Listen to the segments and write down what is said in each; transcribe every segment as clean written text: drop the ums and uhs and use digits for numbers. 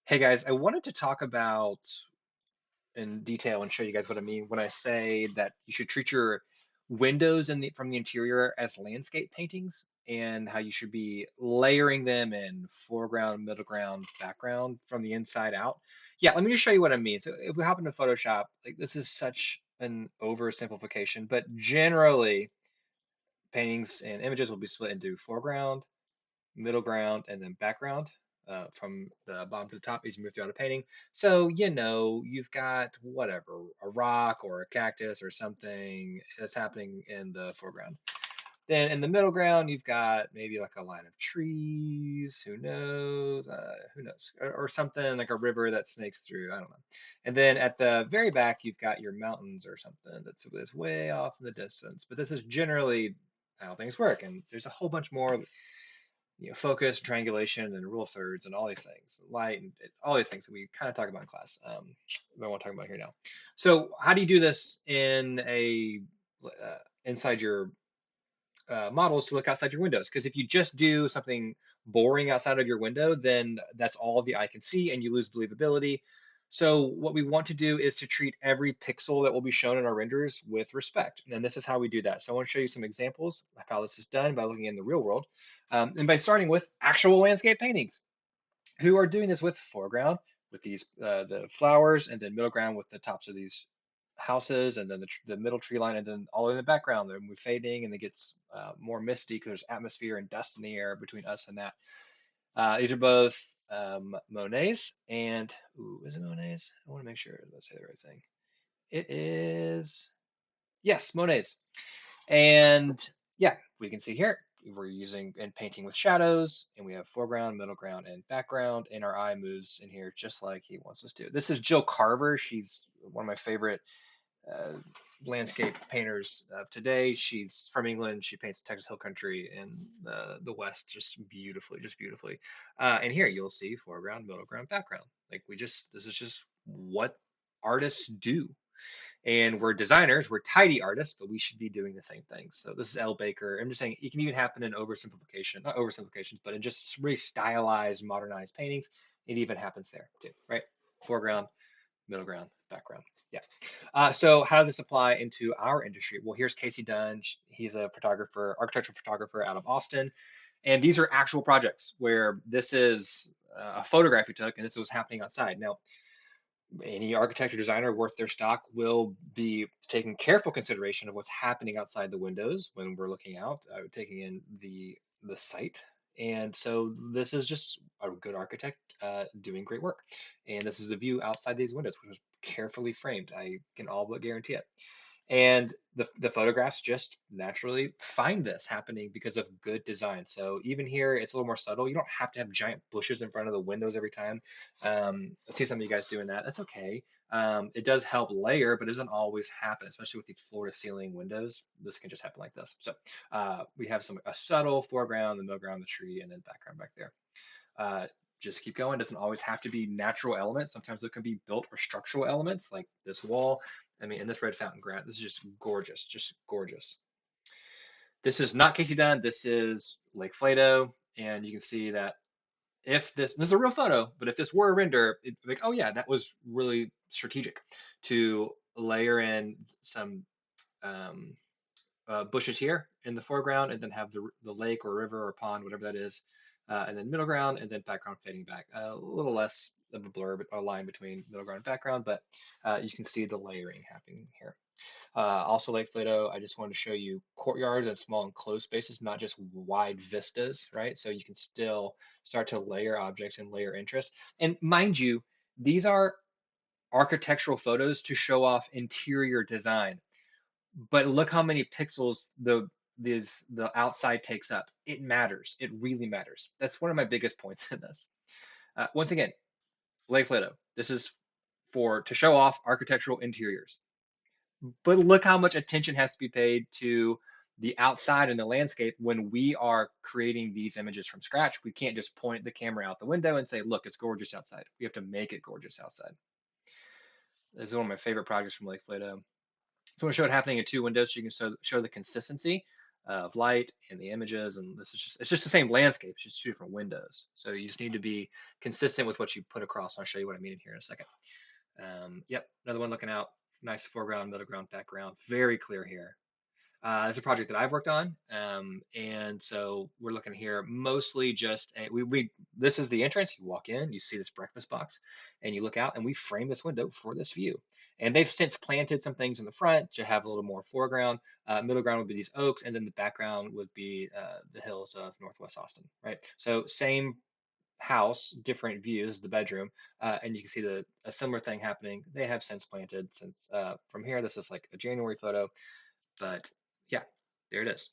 Hey guys, I wanted to talk about in detail and show you guys what I mean when I say that you should treat your windows from the interior as landscape paintings and how you should be layering them in foreground, middle ground, background from the inside out. Yeah, let me just show you what I mean. So if we hop into Photoshop, like this is such an oversimplification, but generally paintings and images will be split into foreground, middle ground, and then background from the bottom to the top as you move throughout a painting. So, you've got whatever, a rock or a cactus or something that's happening in the foreground. Then in the middle ground, you've got maybe like a line of trees, who knows, or something like a river that snakes through, I don't know. And then at the very back, you've got your mountains or something that's way off in the distance. But this is generally how things work. And there's a whole bunch more focus, triangulation, and rule of thirds, and all these things, light, and all these things that we kind of talk about in class. But I won't talk about here now. So, how do you do this in inside your models to look outside your windows? Because if you just do something boring outside of your window, then that's all the eye can see, and you lose believability. So what we want to do is to treat every pixel that will be shown in our renders with respect. And this is how we do that. So I want to show you some examples of how this is done by looking in the real world. And by starting with actual landscape paintings, who are doing this with foreground, with the flowers, and then middle ground with the tops of these houses, and then the middle tree line, and then all in the background, they're fading, and it gets more misty because there's atmosphere and dust in the air between us and that. These are both Monet's and, ooh, is it Monet's? I want to make sure let's say the right thing. It is, yes, Monet's. And yeah, we can see here we're using and painting with shadows, and we have foreground, middle ground, and background, and our eye moves in here just like he wants us to. This is Jill Carver. She's one of my favorite uh, landscape painters of today. She's from England. She paints Texas Hill Country in the West just beautifully, just beautifully. And here you'll see foreground, middle ground, background. This is just what artists do. And we're designers, we're tidy artists, but we should be doing the same things. So this is Elle Baker. I'm just saying it can even happen in oversimplification, not oversimplifications, but in just really stylized, modernized paintings. It even happens there too, right? Foreground, middle ground, background. Yeah. So how does this apply into our industry? Well, here's Casey Dunn. He's a photographer, architectural photographer out of Austin. And these are actual projects where this is a photograph he took, and this was happening outside. Now, any architect or designer worth their stock will be taking careful consideration of what's happening outside the windows when we're looking out, taking in the site. And so this is just a good architect doing great work. And this is the view outside these windows, which was carefully framed. I can all but guarantee it. And the photographs just naturally find this happening because of good design. So even here, it's a little more subtle. You don't have to have giant bushes in front of the windows every time. I see some of you guys doing that. That's okay. It does help layer, but it doesn't always happen, especially with these floor to ceiling windows. This can just happen like this. So we have a subtle foreground, the middle ground, the tree, and then background back there. Uh, just keep going. It doesn't always have to be natural elements. Sometimes it can be built or structural elements like this wall. I mean, and this red fountain grant, this is just gorgeous, just gorgeous. This is not Casey Dunn. This is Lake Flato. And you can see that if this is a real photo, but if this were a render, it'd be like, oh yeah, that was really strategic to layer in some um, bushes here in the foreground, and then have the lake or river or pond, whatever that is, and then middle ground, and then background fading back. A little less of a blur, but a line between middle ground and background, but you can see the layering happening here. Also, Lake Flato, I just wanted to show you courtyards and small enclosed spaces, not just wide vistas, right? So you can still start to layer objects and layer interest. And mind you, these are architectural photos to show off interior design, but look how many pixels the outside takes up. It matters. It really matters. That's one of my biggest points in this. Once again, Lake Flato. This is for to show off architectural interiors. But look how much attention has to be paid to the outside and the landscape when we are creating these images from scratch. We can't just point the camera out the window and say, look, it's gorgeous outside. We have to make it gorgeous outside. This is one of my favorite projects from Lake Flato. So I want to show it happening in two windows so you can show the consistency. of light and the images, and this is just it's just the same landscape, it's just two different windows. So you just need to be consistent with what you put across. I'll show you what I mean here in a second. Yep, another one looking out. Nice foreground, middle ground, background. Very clear here. It's a project that I've worked on, and so we're looking here mostly just we this is the entrance. You walk in, you see this breakfast box, and you look out, and we frame this window for this view. And they've since planted some things in the front to have a little more foreground. Middle ground would be these oaks, and then the background would be the hills of Northwest Austin, right? So same house, different views, the bedroom, and you can see a similar thing happening. They have since planted since from here. This is like a January photo, but yeah, there it is.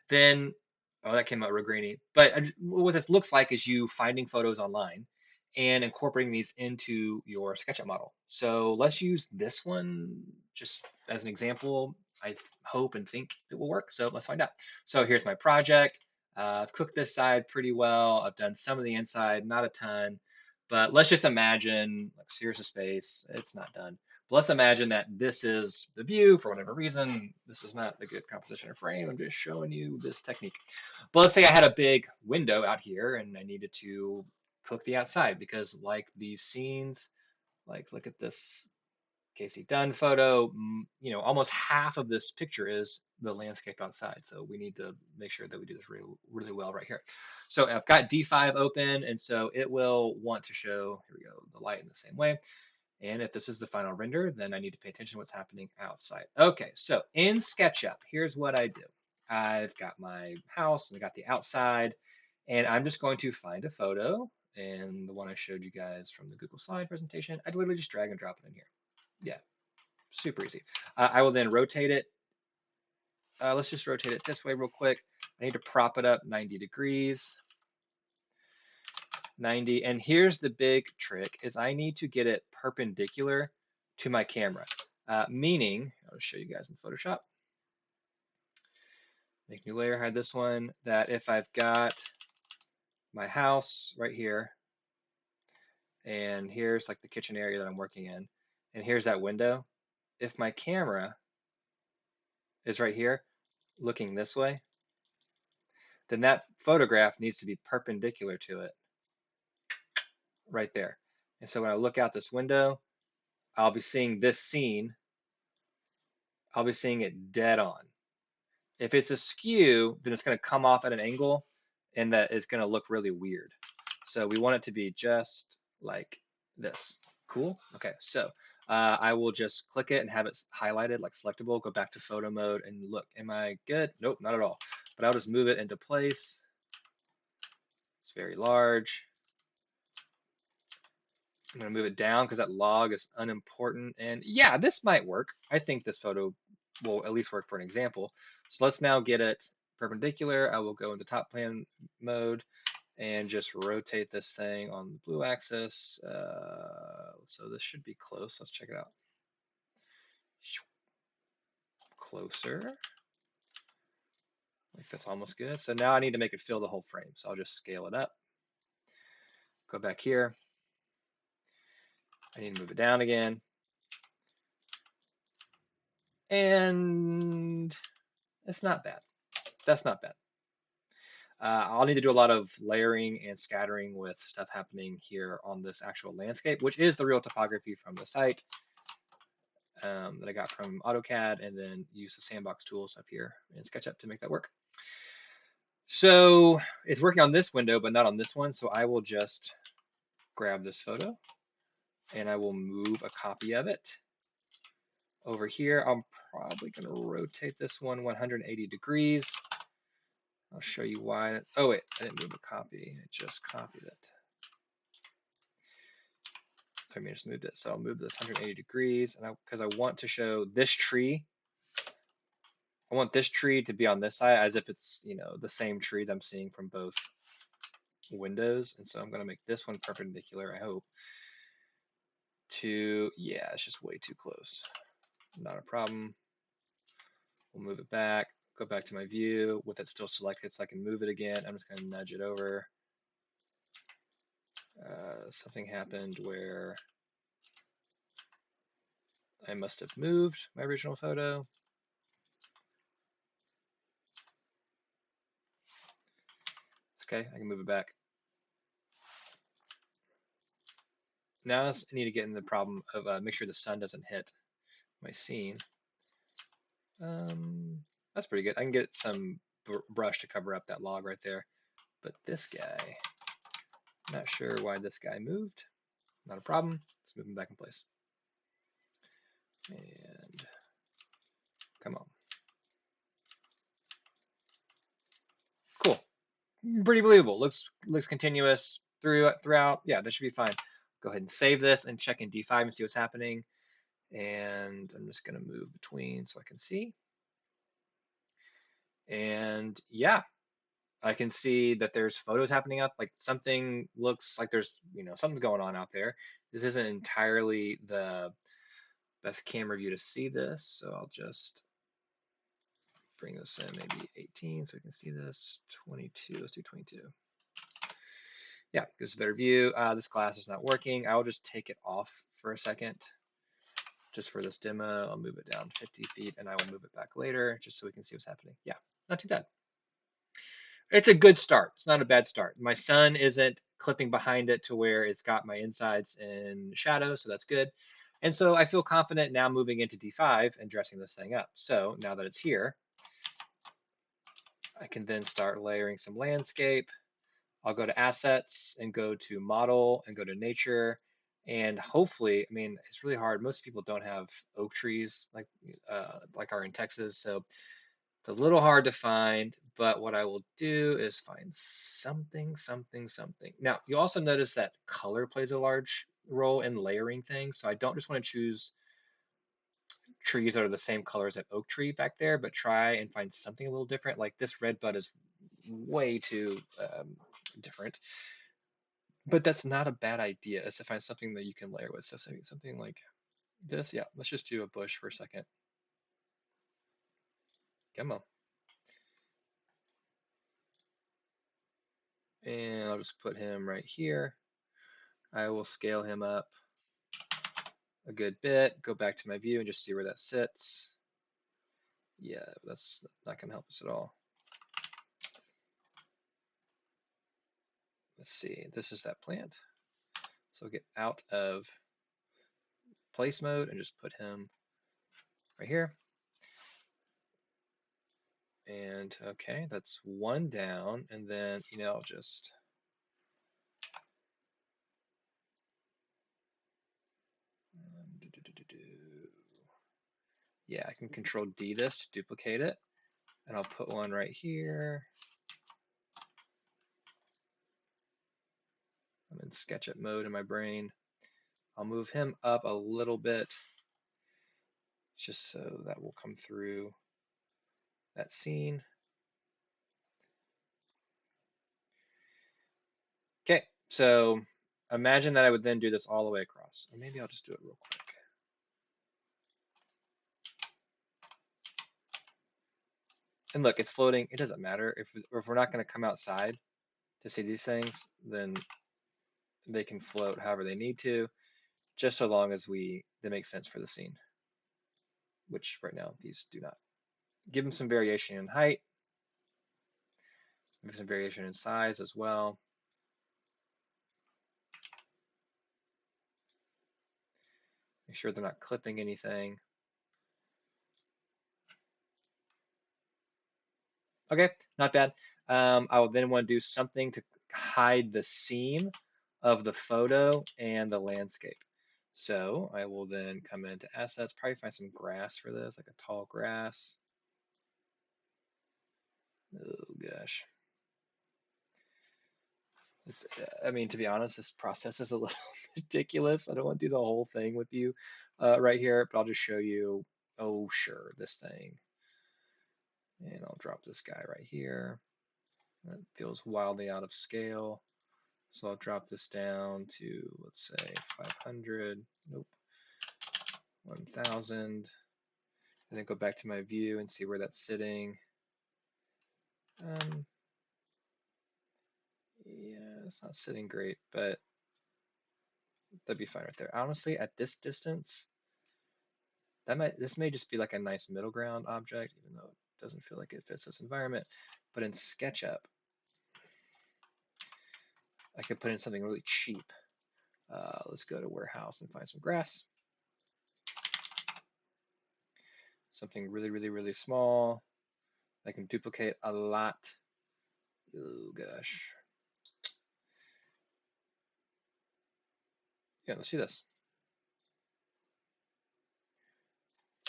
Then, oh, that came out real grainy. But what this looks like is you finding photos online and incorporating these into your SketchUp model. So let's use this one just as an example. I hope and think it will work. So let's find out. So here's my project. I've cooked this side pretty well. I've done some of the inside, not a ton. But let's just imagine, like, here's a space. It's not done. But let's imagine that this is the view for whatever reason. This is not a good composition or frame. I'm just showing you this technique. But let's say I had a big window out here and I needed to cook the outside because like these scenes, like look at this Casey Dunn photo, you know, almost half of this picture is the landscape outside. So we need to make sure that we do this really, really well right here. So I've got D5 open, and so it will want to show, here we go, the light in the same way. And if this is the final render, then I need to pay attention to what's happening outside. Okay, so in SketchUp, here's what I do. I've got my house and I got the outside, and I'm just going to find a photo. And the one I showed you guys from the Google slide presentation, I'd literally just drag and drop it in here. Yeah, super easy. I will then rotate it. Let's just rotate it this way real quick. I need to prop it up 90 degrees. 90. And here's the big trick is I need to get it perpendicular to my camera. Meaning, I'll show you guys in Photoshop. Make new layer, hide this one, that if I've got my house right here, and here's like the kitchen area that I'm working in, and here's that window, if my camera is right here, looking this way, then that photograph needs to be perpendicular to it, right there. And so when I look out this window, I'll be seeing this scene, I'll be seeing it dead on. If it's askew, then it's going to come off at an angle and that is going to look really weird. So we want it to be just like this. Cool? Okay, so I will just click it and have it highlighted like selectable, go back to photo mode and look, am I good? Nope, not at all. But I'll just move it into place. It's very large. I'm gonna move it down because that log is unimportant. And yeah, this might work. I think this photo will at least work for an example. So let's now get it perpendicular. I will go into top plan mode and just rotate this thing on the blue axis. So this should be close. Let's check it out. Closer. Like that's almost good. So now I need to make it fill the whole frame. So I'll just scale it up. Go back here. I need to move it down again. And it's not bad. That's not bad. I'll need to do a lot of layering and scattering with stuff happening here on this actual landscape, which is the real topography from the site that I got from AutoCAD, and then use the sandbox tools up here in SketchUp to make that work. So it's working on this window, but not on this one. So I will just grab this photo and I will move a copy of it over here. I'm probably going to rotate this one 180 degrees. I'll show you why. Oh wait, I didn't move a copy. I just copied it. Let me just move it. So I'll move this 180 degrees, and because I want to show this tree. I want this tree to be on this side as if it's, you know, the same tree that I'm seeing from both windows. And so I'm going to make this one perpendicular, I hope. To, yeah, it's just way too close. Not a problem. We'll move it back, go back to my view with it still selected so I can move it again. I'm just going to nudge it over. Something happened where I must have moved my original photo. Okay, I can move it back. Now I need to get in the problem of make sure the sun doesn't hit my scene. That's pretty good. I can get some brush to cover up that log right there. But this guy, not sure why this guy moved. Not a problem. Let's move him back in place. And come on. Cool. Pretty believable. Looks continuous throughout. Yeah, that should be fine. Go ahead and save this and check in D5 and see what's happening. And I'm just going to move between so I can see. And yeah, I can see that there's photos happening up. Like something looks like there's, something's going on out there. This isn't entirely the best camera view to see this. So I'll just bring this in maybe 18 so we can see this. 22, let's do 22. Yeah, gives a better view. This glass is not working. I will just take it off for a second. Just for this demo, I'll move it down 50 feet and I will move it back later just so we can see what's happening. Yeah, not too bad. It's a good start. It's not a bad start. My sun isn't clipping behind it to where it's got my insides in shadow, so that's good. And so I feel confident now moving into D5 and dressing this thing up. So now that it's here, I can then start layering some landscape. I'll go to assets and go to model and go to nature. And hopefully, I mean, it's really hard. Most people don't have oak trees like are in Texas. So it's a little hard to find, but what I will do is find something, something, something. Now, you also notice that color plays a large role in layering things. So I don't just want to choose trees that are the same color as that oak tree back there, but try and find something a little different. Like this red bud is way too different, but that's not a bad idea, is to find something that you can layer with. So something like this. Yeah, let's just do a bush for a second. Come on. And I'll just put him right here. I will scale him up a good bit, go back to my view and just see where that sits. Yeah, that's not going to help us at all. Let's see, this is that plant. So get out of place mode and just put him right here. And okay, that's one down. And then, I'll just yeah, I can control D this to duplicate it. And I'll put one right here. I'm in SketchUp mode in my brain. I'll move him up a little bit just so that will come through that scene. Okay, so imagine that I would then do this all the way across. Or maybe I'll just do it real quick. And look, it's floating. It doesn't matter. If we're not going to come outside to see these things, then they can float however they need to, just so long as they make sense for the scene, which right now these do not. Give them some variation in height, give some variation in size as well. Make sure they're not clipping anything. Okay, not bad. I will then want to do something to hide the seam of the photo and the landscape. So I will then come into assets, probably find some grass for this, like a tall grass. Oh gosh. I mean, to be honest, this process is a little ridiculous. I don't want to do the whole thing with you right here, but I'll just show you, oh sure, this thing. And I'll drop this guy right here. That feels wildly out of scale. So I'll drop this down to, let's say, 500. Nope. 1000. And then go back to my view and see where that's sitting. Yeah, it's not sitting great, but that'd be fine right there. Honestly, at this distance, this may just be like a nice middle ground object, even though it doesn't feel like it fits this environment. But in SketchUp, I could put in something really cheap. Let's go to warehouse and find some grass. Something really, really, really small. I can duplicate a lot. Oh gosh. Yeah, let's do this.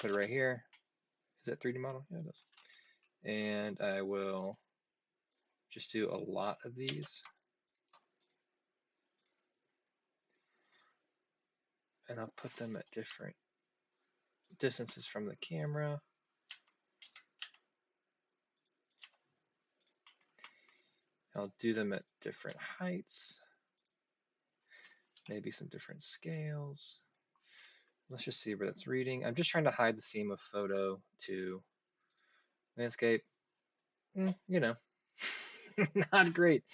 Put it right here. Is that 3D model? Yeah, it is. And I will just do a lot of these. And I'll put them at different distances from the camera. I'll do them at different heights, maybe some different scales. Let's just see where that's reading. I'm just trying to hide the seam of photo to landscape. You know, not great.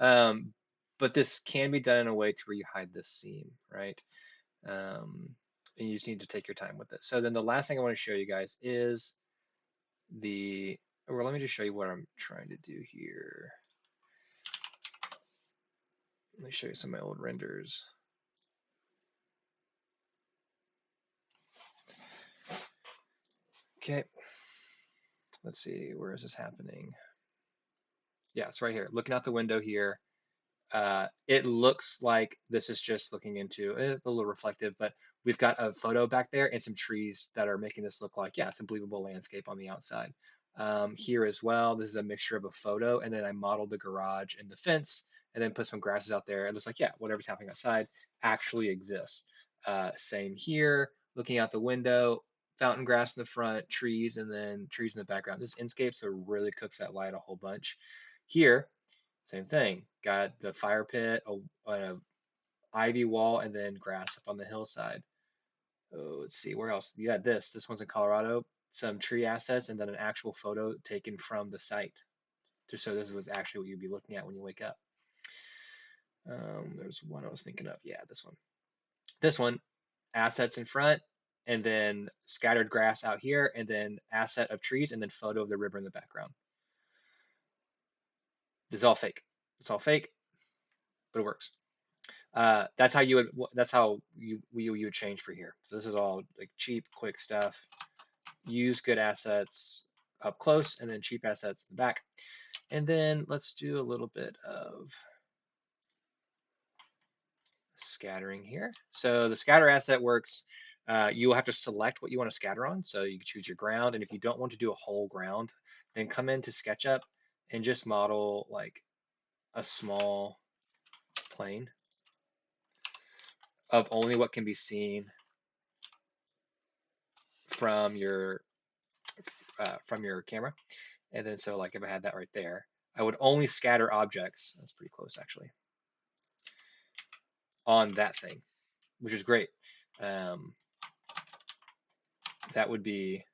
Um, but this can be done in a way to where you hide this seam, right? And you just need to take your time with it. So then the last thing I want to show you guys is or let me just show you what I'm trying to do here. Let me show you some of my old renders. Okay, let's see, where is this happening? Yeah, it's right here. Looking out the window here. It looks like this is just looking into a little reflective, but we've got a photo back there and some trees that are making this look like, yeah, it's a believable landscape on the outside. Here as well, this is a mixture of a photo, and then I modeled the garage and the fence, and then put some grasses out there. It looks like, yeah, whatever's happening outside actually exists. Same here, looking out the window, fountain grass in the front, trees, and then trees in the background. This Inscape, so it really cooks that light a whole bunch. Here, same thing. Got the fire pit, a ivy wall, and then grass up on the hillside. Oh, let's see, where else? Yeah, this one's in Colorado. Some tree assets, and then an actual photo taken from the site, just so this was actually what you'd be looking at when you wake up. There's one I was thinking of. Yeah, this one. This one, assets in front, and then scattered grass out here, and then asset of trees, and then photo of the river in the background. This is all fake. It's all fake, but it works. That's how you would change for here. So this is all like cheap, quick stuff. Use good assets up close, and then cheap assets in the back. And then let's do a little bit of scattering here. So the scatter asset works. You will have to select what you want to scatter on. So you can choose your ground, and if you don't want to do a whole ground, then come into SketchUp and just model like a small plane of only what can be seen from your camera. And then so like if I had that right there, I would only scatter objects. That's pretty close actually on that thing, which is great. Um, that would be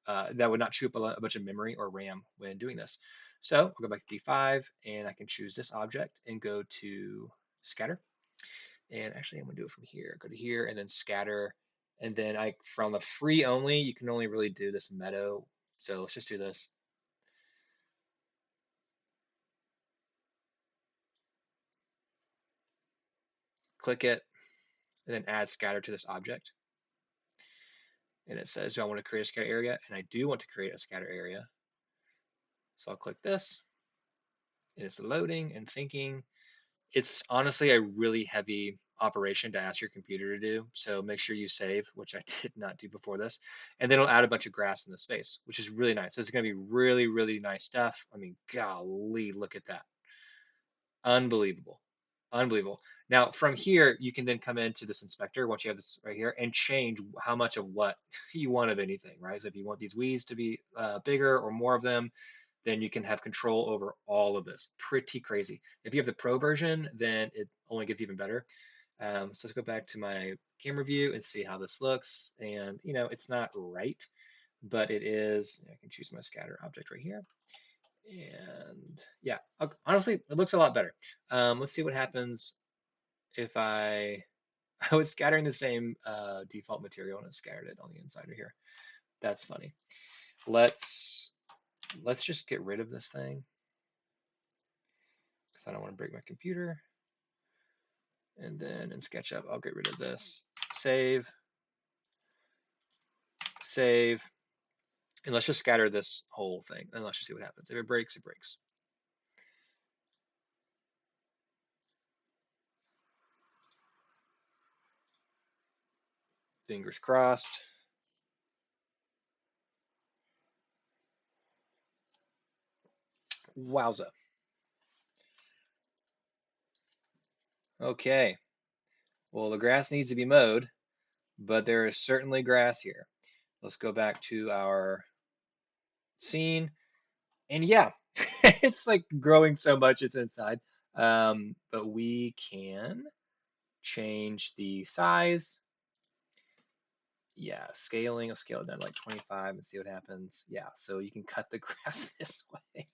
that would not chew up a bunch of memory or RAM when doing this. So I'll go back to D5 and I can choose this object and go to scatter. And actually I'm gonna do it from here. Go to here and then scatter. And then from the free only, you can only really do this meadow. So let's just do this. Click it and then add scatter to this object. And it says, do I want to create a scatter area? And I do want to create a scatter area. So I'll click this. And it's loading and thinking. It's honestly a really heavy operation to ask your computer to do. So make sure you save, which I did not do before this. And then it'll add a bunch of grass in the space, which is really nice. This is going to be really, really nice stuff. I mean, golly, look at that. Unbelievable. Unbelievable. Now, from here, you can then come into this inspector once you have this right here and change how much of what you want of anything, right? So if you want these weeds to be bigger or more of them, then you can have control over all of this. Pretty crazy. If you have the pro version, then it only gets even better. So let's go back to my camera view and see how this looks. And, it's not right, but it is. I can choose my scatter object right here. And yeah, honestly, it looks a lot better. Let's see what happens if I was scattering the same default material and I scattered it on the inside of here. That's funny. Let's just get rid of this thing because I don't want to break my computer. And then in SketchUp, I'll get rid of this. Save, save, and let's just scatter this whole thing, and let's just see what happens. If it breaks, it breaks. Fingers crossed. Wowza. Okay. Well, the grass needs to be mowed, but there is certainly grass here. Let's go back to our scene. And yeah, it's like growing so much it's inside. But we can change the size. Yeah, scaling. I'll scale it down to like 25 and see what happens. Yeah, so you can cut the grass this way.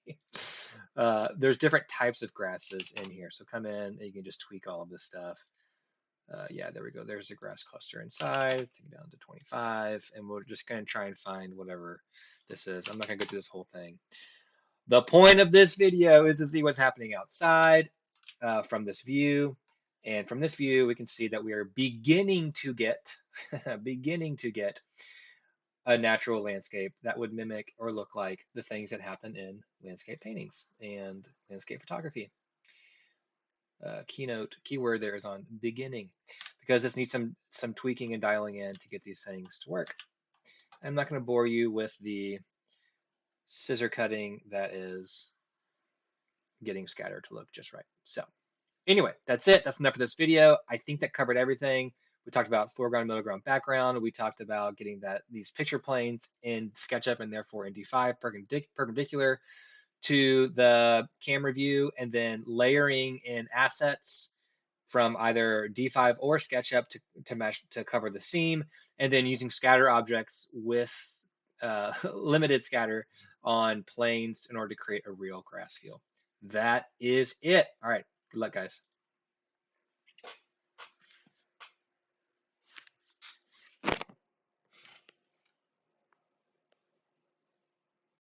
There's different types of grasses in here. So come in and you can just tweak all of this stuff. Yeah, there we go. There's the grass cluster inside. Take it down to 25, and we're just going to try and find whatever this is. I'm not going to go through this whole thing. The point of this video is to see what's happening outside from this view. And from this view, we can see that we are beginning to get beginning to get a natural landscape that would mimic or look like the things that happen in landscape paintings and landscape photography. Keyword there is on beginning, because this needs some tweaking and dialing in to get these things to work. I'm not going to bore you with the scissor cutting that is getting scatter to look just right. So anyway, that's it. That's enough for this video. I think that covered everything. We talked about foreground, middle ground, background. We talked about getting these picture planes in SketchUp and therefore in D5 perpendicular to the camera view, and then layering in assets from either D5 or SketchUp to mesh to cover the seam, and then using scatter objects with limited scatter on planes in order to create a real grass field. That is it. All right. Good luck, guys.